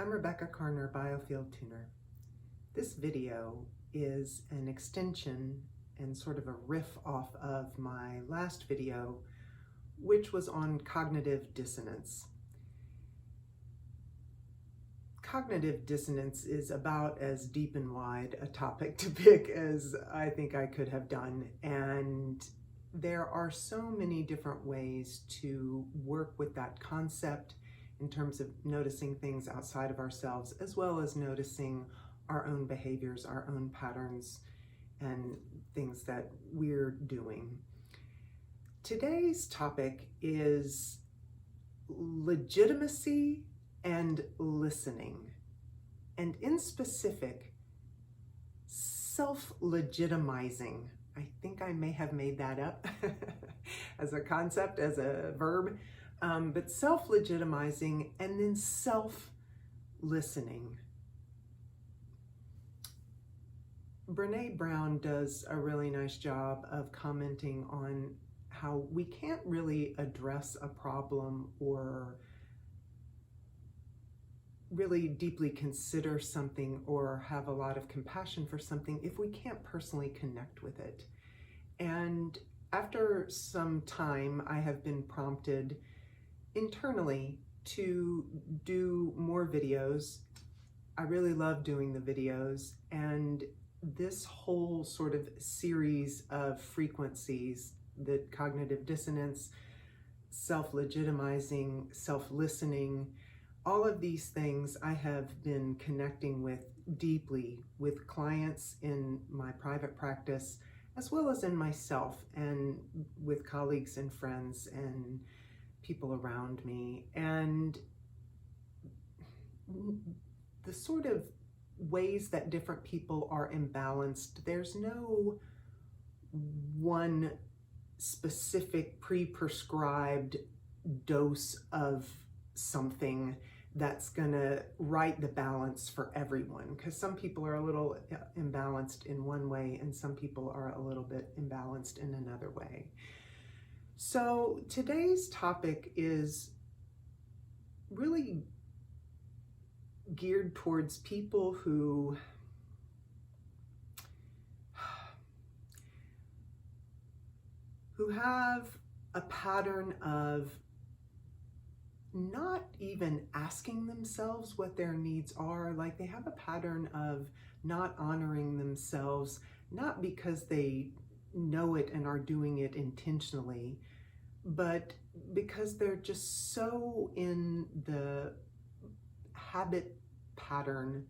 I'm Rebecca Carner, Biofield tuner. This video is an extension and sort of a riff off of my last video, which was on cognitive dissonance. Cognitive dissonance is about as deep and wide a topic to pick as I think I could have done, and there are so many different ways to work with that concept in terms of noticing things outside of ourselves, as well as noticing our own behaviors, our own patterns, and things that we're doing. Today's topic is legitimacy and listening, and in specific, self-legitimizing. I think I may have made that up as a concept, as a verb, but self-legitimizing and then self-listening. Brene Brown does a really nice job of commenting on how we can't really address a problem or really deeply consider something or have a lot of compassion for something if we can't personally connect with it. And after some time, I have been prompted internally to do more videos. I really love doing the videos, and this whole sort of series of frequencies, the cognitive dissonance, self-legitimizing, self-listening, all of these things I have been connecting with deeply with clients in my private practice, as well as in myself and with colleagues and friends and people around me. And the sort of ways that different people are imbalanced, there's no one specific pre-prescribed dose of something that's gonna right the balance for everyone, because some people are a little imbalanced in one way and some people are a little bit imbalanced in another way. So today's topic is really geared towards people who have a pattern of not even asking themselves what their needs are. Like, they have a pattern of not honoring themselves, not because they know it and are doing it intentionally, but because they're just so in the habit pattern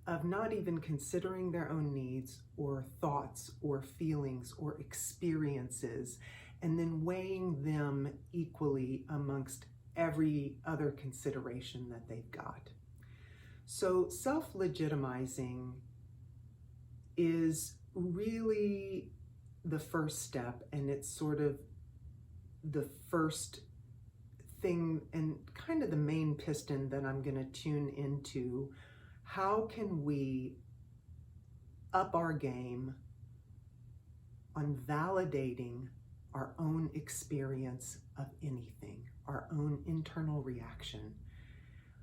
of not even considering their own needs or thoughts or feelings or experiences, and then weighing them equally amongst every other consideration that they've got. So self-legitimizing is really the first step, and it's sort of the first thing and kind of the main piston that I'm going to tune into. How can we up our game on validating our own experience of anything, our own internal reaction?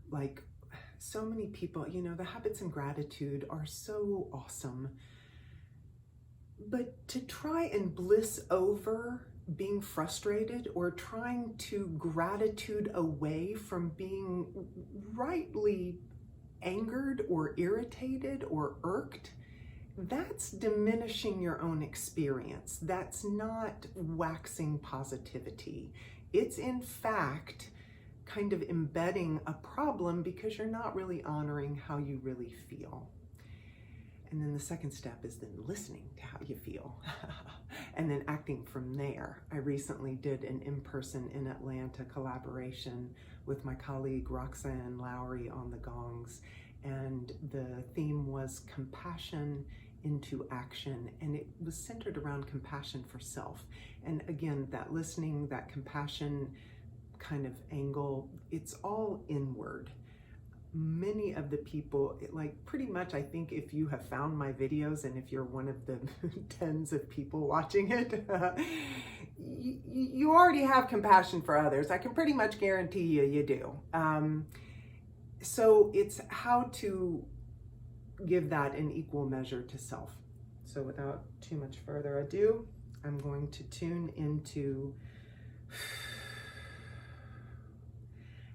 Like, so many people, the habits and gratitude are so awesome, but to try and bliss over being frustrated or trying to gratitude away from being rightly angered or irritated or irked, that's diminishing your own experience. That's not waxing positivity. It's in fact kind of embedding a problem because you're not really honoring how you really feel. And then the second step is then listening to how you feel and then acting from there. I recently did an in-person in Atlanta collaboration with my colleague Roxanne Lowry on the gongs, and the theme was compassion into action, and it was centered around compassion for self. And again, that listening, that compassion kind of angle, it's all inward. Many of the people, like pretty much, I think if you have found my videos and if you're one of the tens of people watching it, you already have compassion for others. I can pretty much guarantee you do. So it's how to give that an equal measure to self. So without too much further ado, I'm going to tune into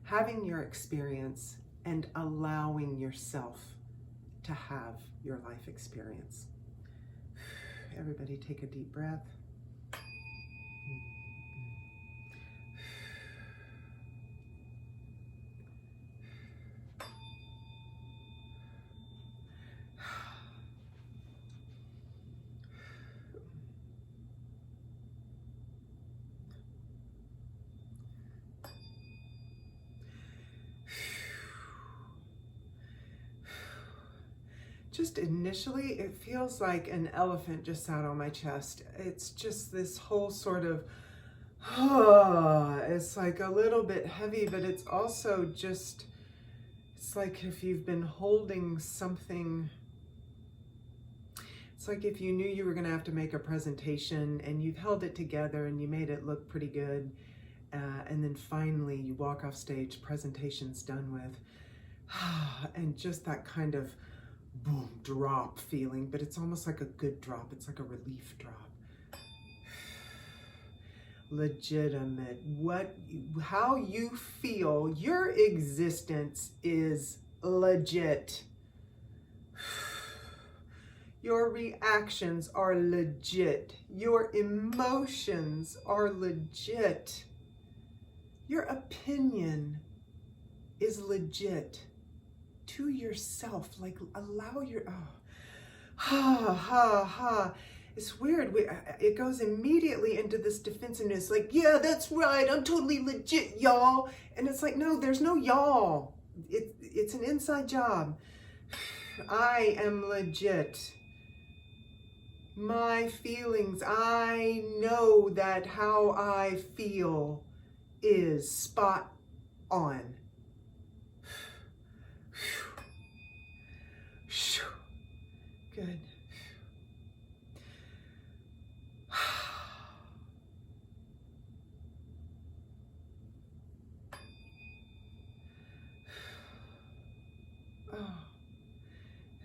having your experience and allowing yourself to have your life experience. Everybody take a deep breath. Just initially, it feels like an elephant just sat on my chest. It's just this whole sort of, it's like a little bit heavy, but it's also just, it's like if you've been holding something. It's like if you knew you were going to have to make a presentation and you've held it together and you made it look pretty good. And then finally you walk off stage, presentation's done with. And just that kind of boom, drop feeling, but it's almost like a good drop. It's like a relief drop. Legitimate. How you feel, your existence is legit. Your reactions are legit. Your emotions are legit. Your opinion is legit. To yourself, like allow your, It's weird. It goes immediately into this defensiveness, like, yeah, that's right, I'm totally legit, y'all. And it's like, no, there's no y'all. It's an inside job. I am legit. My feelings, I know that how I feel is spot on. Good. Oh,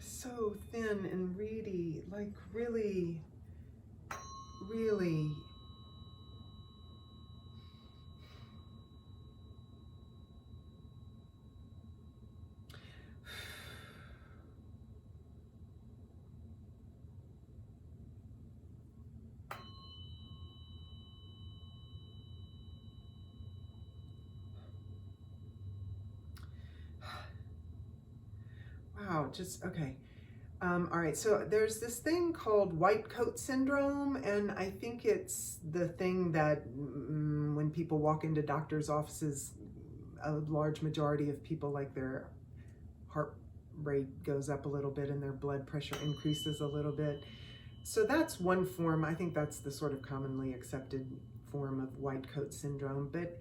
so thin and reedy, like really, really. Wow, just, okay. All right, so there's this thing called white coat syndrome, and I think it's the thing that when people walk into doctors' offices, a large majority of people, like their heart rate goes up a little bit and their blood pressure increases a little bit. So that's one form. I think that's the sort of commonly accepted form of white coat syndrome. But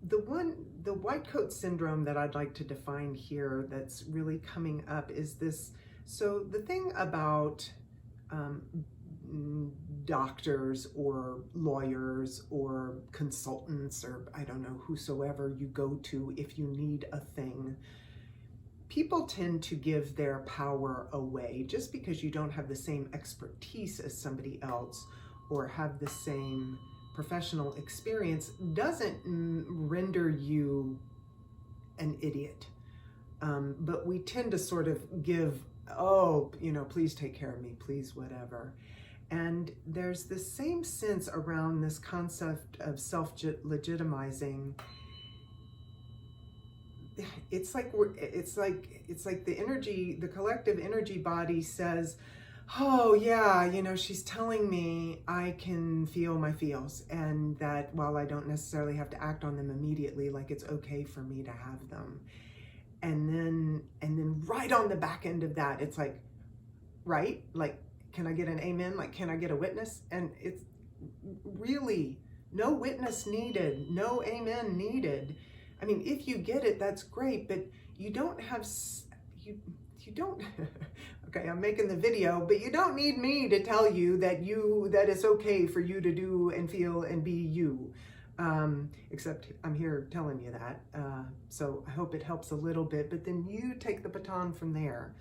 the white coat syndrome that I'd like to define here that's really coming up is this. So the thing about doctors or lawyers or consultants or I don't know, whosoever you go to if you need a thing, people tend to give their power away. Just because you don't have the same expertise as somebody else or have the same professional experience doesn't render you an idiot. But we tend to sort of give, oh, you know, please take care of me, please, whatever. And there's this same sense around this concept of self-legitimizing. It's like the energy, the collective energy body says, oh yeah, you know, she's telling me I can feel my feels, and that while I don't necessarily have to act on them immediately, like it's okay for me to have them. And then right on the back end of that, it's like, right? Like, can I get an amen? Like, can I get a witness? And it's really no witness needed, no amen needed. I mean, if you get it, that's great, but you don't have, you don't, okay, I'm making the video, but you don't need me to tell you that it's okay for you to do and feel and be you. Except I'm here telling you that. So I hope it helps a little bit, but then you take the baton from there.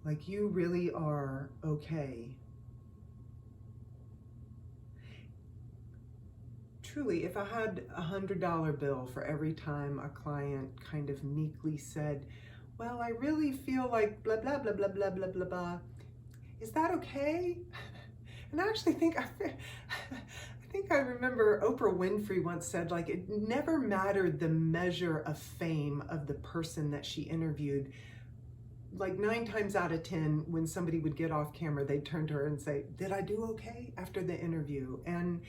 Like, you really are okay. Truly, if I had $100 bill for every time a client kind of meekly said, well, I really feel like blah, blah, blah, blah, blah, blah, blah, blah, is that okay? And I actually think, I think I remember Oprah Winfrey once said, like, it never mattered the measure of fame of the person that she interviewed. Like 9 times out of 10, when somebody would get off camera, they'd turn to her and say, did I do okay after the interview? And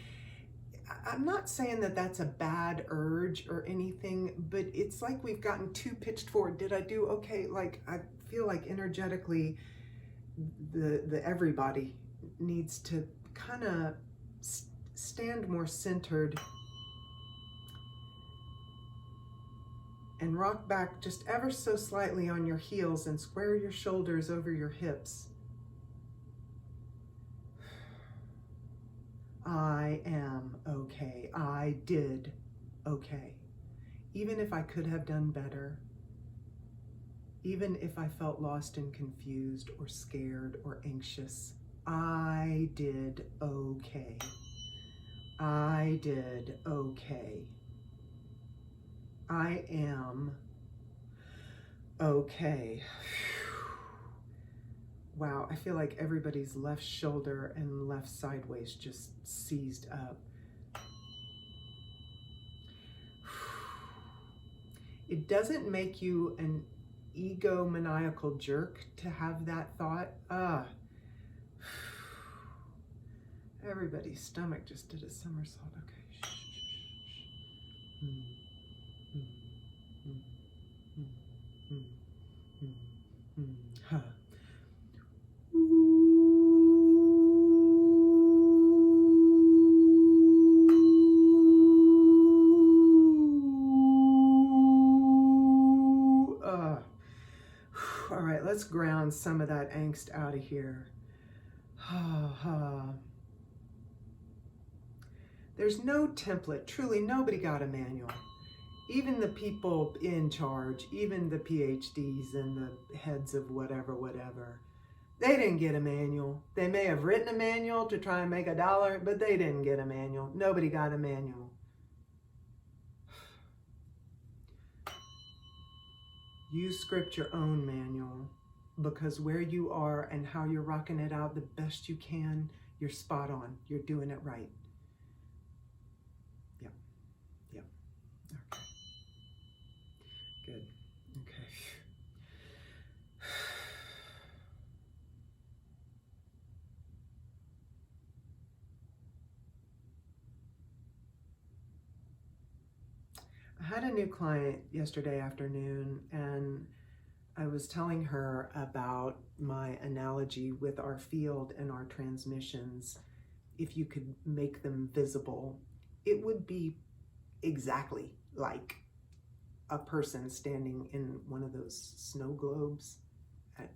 I'm not saying that that's a bad urge or anything, but it's like we've gotten too pitched forward. Did I do okay? Like, I feel like energetically, the everybody needs to kind of stand more centered and rock back just ever so slightly on your heels and square your shoulders over your hips. I am okay. I did okay. Even if I could have done better, even if I felt lost and confused or scared or anxious, I did okay. I did okay. I am okay. Wow, I feel like everybody's left shoulder and left sideways just seized up. It doesn't make you an egomaniacal jerk to have that thought. Everybody's stomach just did a somersault. Okay. Huh. All right, let's ground some of that angst out of here. There's no template. Truly, nobody got a manual. Even the people in charge, even the PhDs and the heads of whatever, they didn't get a manual. They may have written a manual to try and make $1, but they didn't get a manual. Nobody got a manual. You script your own manual, because where you are and how you're rocking it out the best you can, you're spot on. You're doing it right. Yep. Okay. Good. Okay. I had a new client yesterday afternoon, and I was telling her about my analogy with our field and our transmissions. If you could make them visible, it would be exactly like a person standing in one of those snow globes at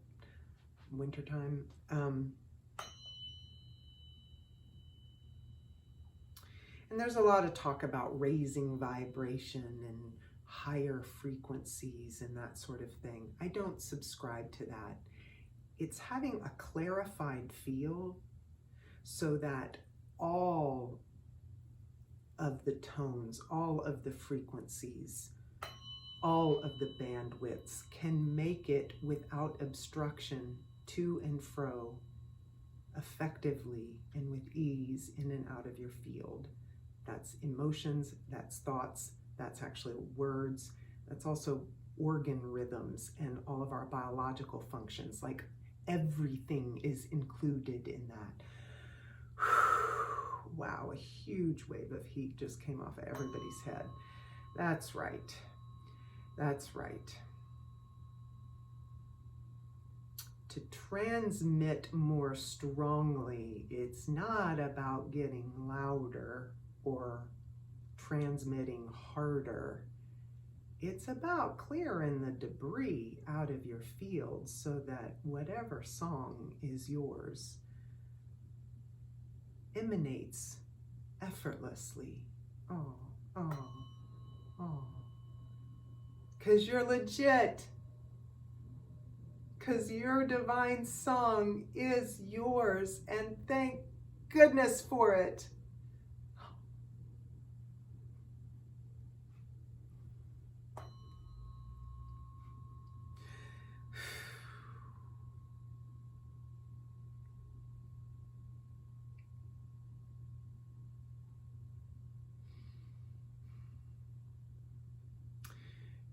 wintertime. And there's a lot of talk about raising vibration and higher frequencies and that sort of thing. I don't subscribe to that. It's having a clarified feel so that all of the tones, all of the frequencies, all of the bandwidths can make it without obstruction to and fro effectively and with ease in and out of your field. That's emotions, that's thoughts, that's actually words, that's also organ rhythms and all of our biological functions. Like, everything is included in that. Wow, a huge wave of heat just came off of everybody's head. That's right. That's right. To transmit more strongly, it's not about getting louder or transmitting harder. It's about clearing the debris out of your field so that whatever song is yours emanates effortlessly. Oh, oh, oh. 'Cause you're legit. 'Cause your divine song is yours, and thank goodness for it.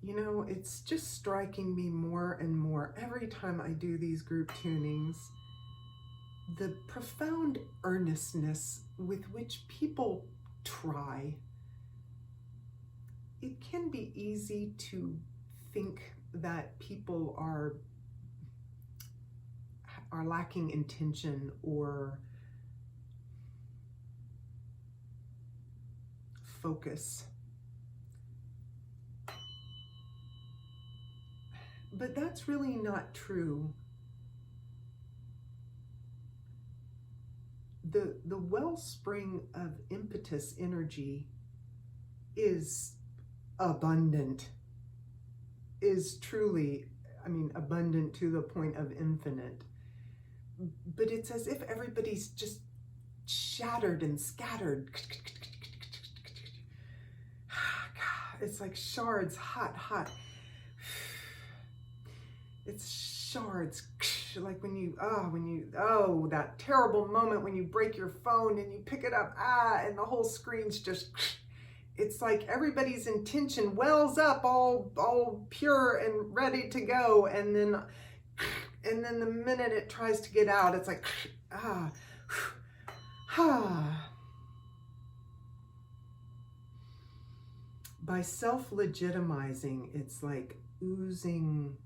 You know, it's just striking me more and more every time I do these group tunings, the profound earnestness with which people try. It can be easy to think that people are lacking intention or focus. But that's really not true. The wellspring of impetus energy is abundant, is truly, abundant to the point of infinite. But it's as if everybody's just shattered and scattered. It's like shards, hot. It's shards, like that terrible moment when you break your phone and you pick it up, and the whole screen's just, it's like everybody's intention wells up all pure and ready to go, and then the minute it tries to get out, it's like, By self-legitimizing, it's like oozing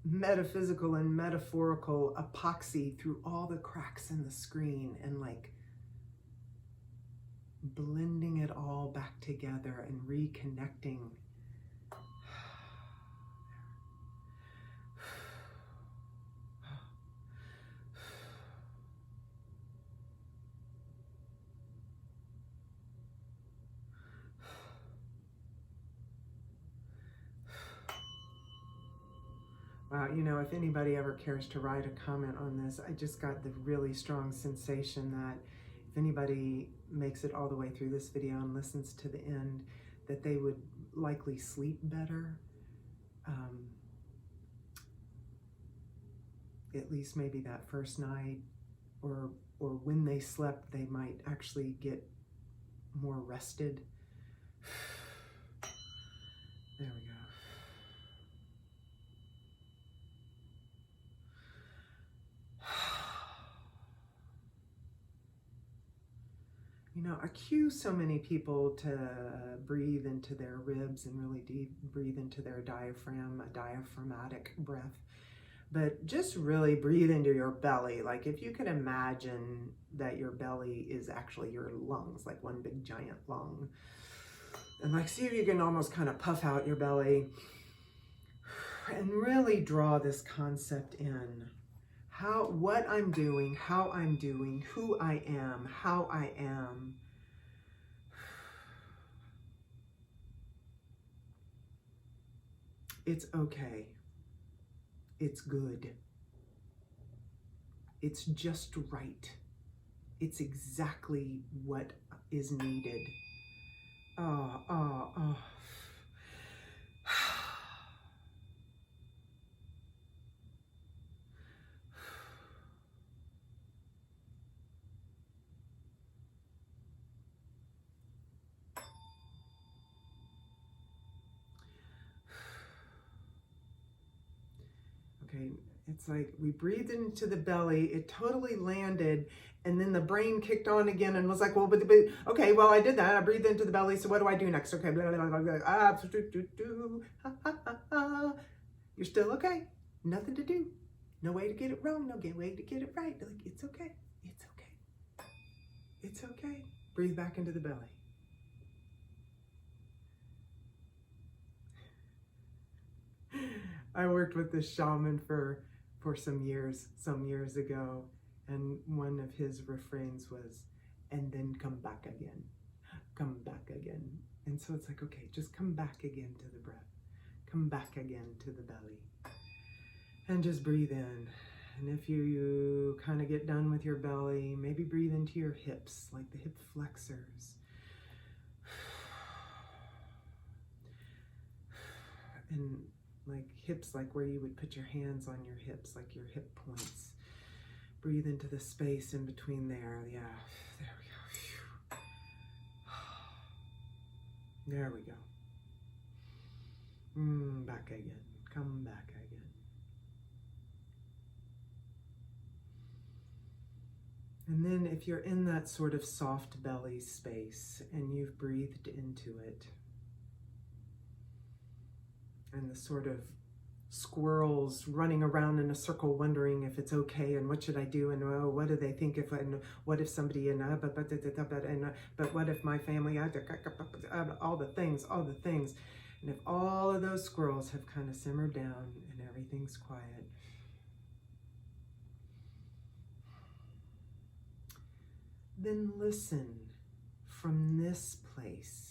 metaphysical and metaphorical epoxy through all the cracks in the screen and like blending it all back together and reconnecting. Wow, if anybody ever cares to write a comment on this, I just got the really strong sensation that if anybody makes it all the way through this video and listens to the end, that they would likely sleep better. At least maybe that first night, or when they slept, they might actually get more rested. There we go. I cue so many people to breathe into their ribs and really deep breathe into their diaphragm, a diaphragmatic breath. But just really breathe into your belly. Like if you can imagine that your belly is actually your lungs, like one big giant lung. And like see if you can almost kind of puff out your belly and really draw this concept in. What I'm doing, how I'm doing, who I am, how I am. It's okay. It's good. It's just right. It's exactly what is needed. Okay, it's like we breathed into the belly, it totally landed, and then the brain kicked on again and was like, well, but okay, well, I did that. I breathed into the belly, so what do I do next? Okay, blah, blah, blah, blah, you're still okay. Nothing to do. No way to get it wrong. No way to get it right. Like, it's okay. It's okay. It's okay. Breathe back into the belly. I worked with this shaman for some years ago, and one of his refrains was, and then come back again, come back again. And so it's like, okay, just come back again to the breath, come back again to the belly, and just breathe in. And if you kind of get done with your belly, maybe breathe into your hips, like the hip flexors. And like hips, like where you would put your hands on your hips, like your hip points. Breathe into the space in between there. Yeah, there we go. There we go. Back again. Come back again. And then if you're in that sort of soft belly space and you've breathed into it, and the sort of squirrels running around in a circle wondering if it's okay and what should I do, and oh, what do they think if, and what if somebody, and but what if my family, all the things, and if all of those squirrels have kind of simmered down and everything's quiet, then listen from this place.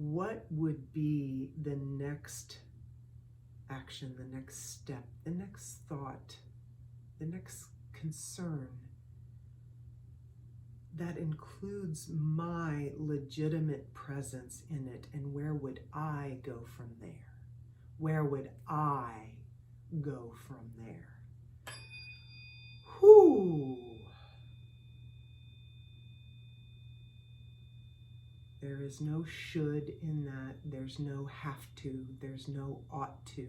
What would be the next action, the next step, the next thought, the next concern that includes my legitimate presence in it, and where would I go from there? Where would I go from there? Whoo! There is no should in that. There's no have to. There's no ought to.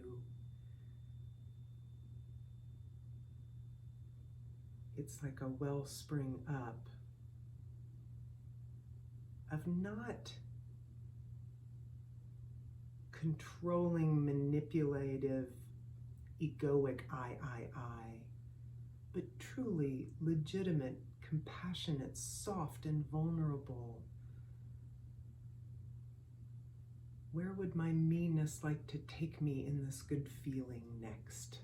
It's like a wellspring up of not controlling, manipulative, egoic I, but truly legitimate, compassionate, soft, and vulnerable. Where would my meanness like to take me in this good feeling next?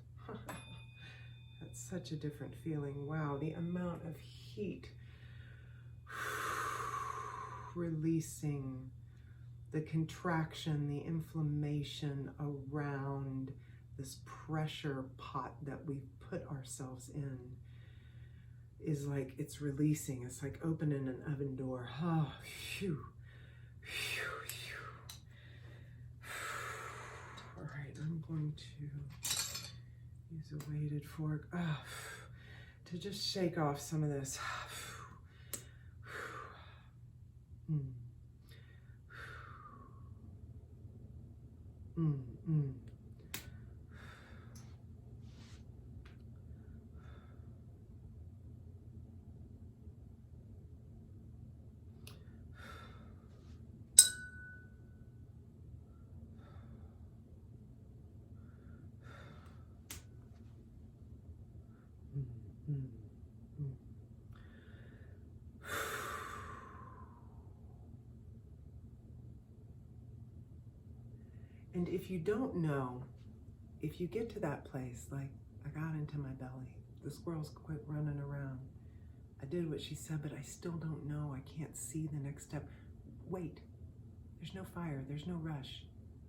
That's such a different feeling. Wow, the amount of heat releasing, the contraction, the inflammation around this pressure pot that we've put ourselves in is like it's releasing. It's like opening an oven door. Oh, phew, phew. I'm going to use a weighted fork to just shake off some of this. And if you don't know, if you get to that place, like I got into my belly, the squirrels quit running around, I did what she said, but I still don't know, I can't see the next step. Wait, there's no fire, there's no rush.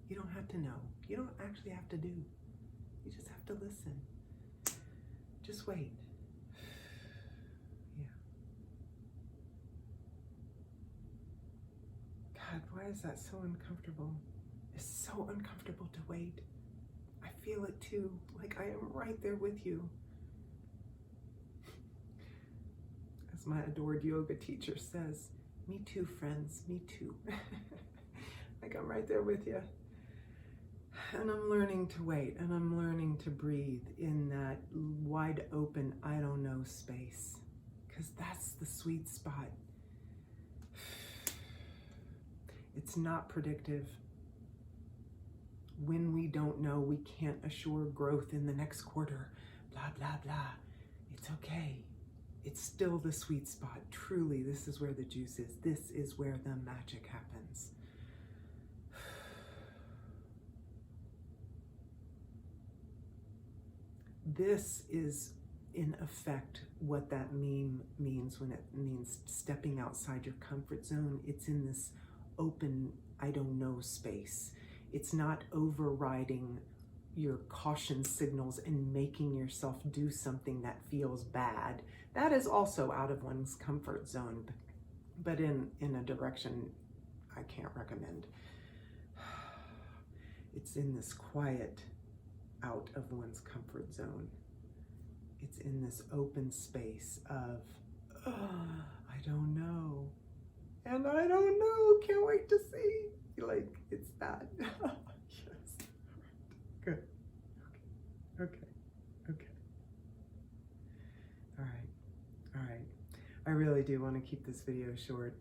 You don't have to know. You don't actually have to do. You just have to listen. Just wait. Yeah. God, why is that so uncomfortable? It's so uncomfortable to wait. I feel it too, like I am right there with you. As my adored yoga teacher says, me too, friends, me too. Like I'm right there with you. And I'm learning to wait, and I'm learning to breathe in that wide open, I don't know space, because that's the sweet spot. It's not predictive. When we don't know, we can't assure growth in the next quarter, blah, blah, blah. It's okay. it's still the sweet spot. Truly, this is where the juice is. This is where the magic happens. This is, in effect, what that meme means when it means stepping outside your comfort zone. It's in this open, I don't know space. It's not overriding your caution signals and making yourself do something that feels bad. That is also out of one's comfort zone, but in a direction I can't recommend. It's in this quiet out of one's comfort zone. It's in this open space of, I don't know. And I don't know, can't wait to see. Like, it's that. Yes. Good. Okay. All right. I really do want to keep this video short.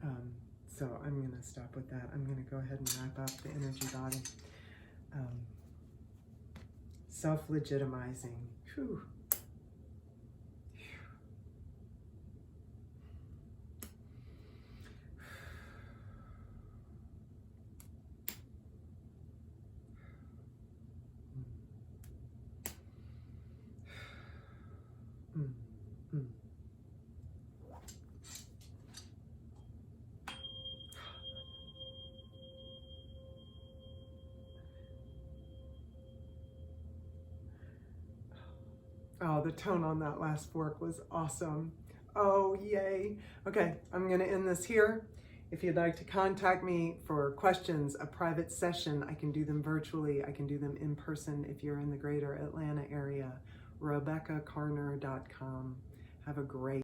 So I'm going to stop with that. I'm going to go ahead and wrap up the energy body. Self-legitimizing. Whew. Oh, the tone on that last fork was awesome. Oh, yay. Okay, I'm going to end this here. If you'd like to contact me for questions, a private session, I can do them virtually. I can do them in person if you're in the greater Atlanta area. RebeccaCarner.com. Have a great